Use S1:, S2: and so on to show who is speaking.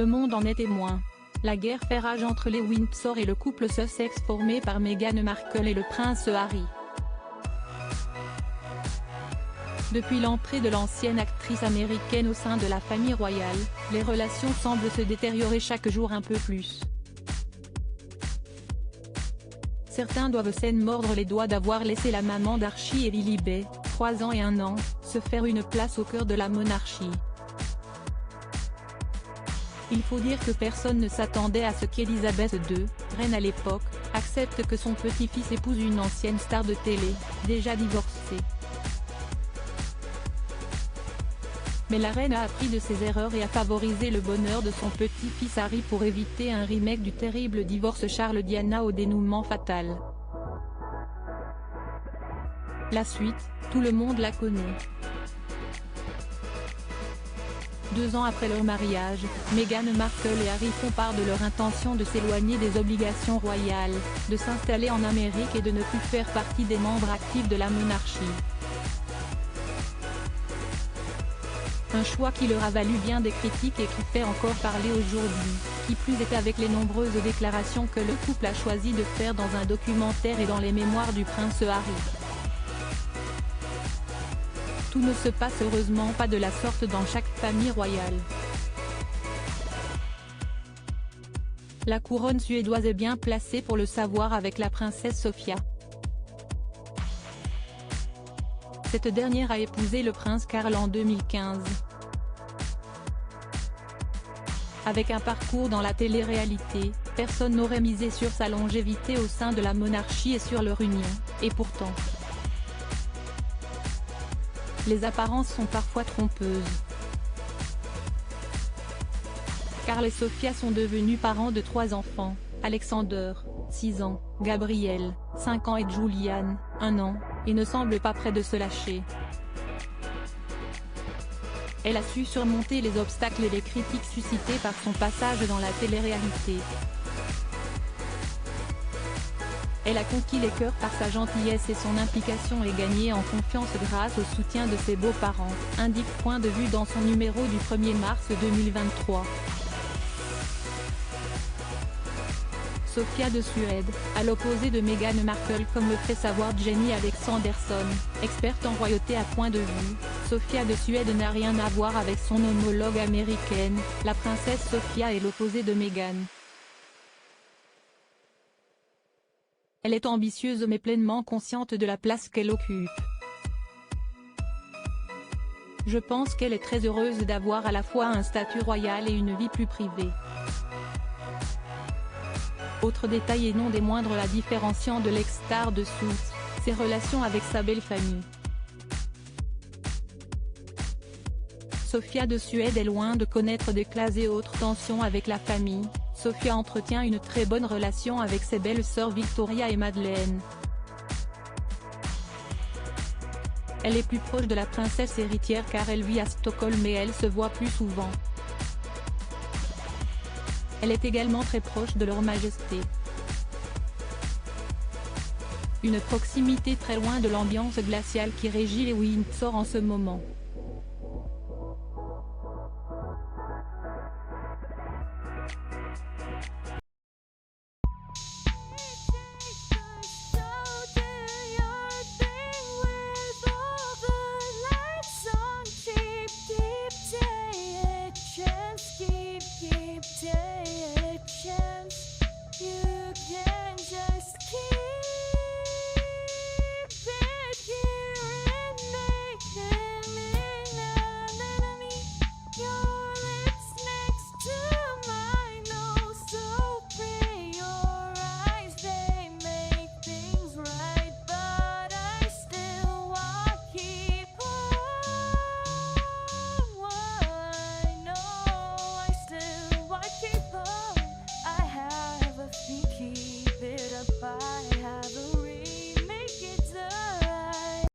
S1: Le monde en est témoin. La guerre fait rage entre les Windsor et le couple Sussex formé par Meghan Markle et le prince Harry. Depuis l'entrée de l'ancienne actrice américaine au sein de la famille royale, les relations semblent se détériorer chaque jour un peu plus. Certains doivent s'en mordre les doigts d'avoir laissé la maman d'Archie et Lilibet, 3 ans et 1 an, se faire une place au cœur de la monarchie. Il faut dire que personne ne s'attendait à ce qu'Elisabeth II, reine à l'époque, accepte que son petit-fils épouse une ancienne star de télé, déjà divorcée. Mais la reine a appris de ses erreurs et a favorisé le bonheur de son petit-fils Harry pour éviter un remake du terrible divorce Charles-Diana au dénouement fatal. La suite, tout le monde la connaît. 2 ans après leur mariage, Meghan Markle et Harry font part de leur intention de s'éloigner des obligations royales, de s'installer en Amérique et de ne plus faire partie des membres actifs de la monarchie. Un choix qui leur a valu bien des critiques et qui fait encore parler aujourd'hui, qui plus est avec les nombreuses déclarations que le couple a choisi de faire dans un documentaire et dans les mémoires du prince Harry. Tout ne se passe heureusement pas de la sorte dans chaque famille royale. La couronne suédoise est bien placée pour le savoir avec la princesse Sofia. Cette dernière a épousé le prince Carl en 2015. Avec un parcours dans la télé-réalité, personne n'aurait misé sur sa longévité au sein de la monarchie et sur leur union, et pourtant. Les apparences sont parfois trompeuses. Carl et Sofia sont devenus parents de 3 enfants, Alexander, 6 ans, Gabriel, 5 ans et Julian, 1 an, et ne semble pas près de se lâcher. Elle a su surmonter les obstacles et les critiques suscités par son passage dans la télé-réalité. Elle a conquis les cœurs par sa gentillesse et son implication et gagné en confiance grâce au soutien de ses beaux-parents, indique Point de vue dans son numéro du 1er mars 2023. Sofia de Suède, à l'opposé de Meghan Markle comme le fait savoir Jenny Alexanderson, experte en royauté à Point de vue, Sofia de Suède n'a rien à voir avec son homologue américaine, la princesse Sofia est l'opposé de Meghan. Elle est ambitieuse mais pleinement consciente de la place qu'elle occupe. Je pense qu'elle est très heureuse d'avoir à la fois un statut royal et une vie plus privée. Autre détail et non des moindres la différenciant de l'ex-star de Suits, ses relations avec sa belle famille. Sofia de Suède est loin de connaître d'éclats et autres tensions avec la famille. Sofia entretient une très bonne relation avec ses belles-sœurs Victoria et Madeleine. Elle est plus proche de la princesse héritière car elle vit à Stockholm et elle se voit plus souvent. Elle est également très proche de leur majesté. Une proximité très loin de l'ambiance glaciale qui régit les Windsor en ce moment.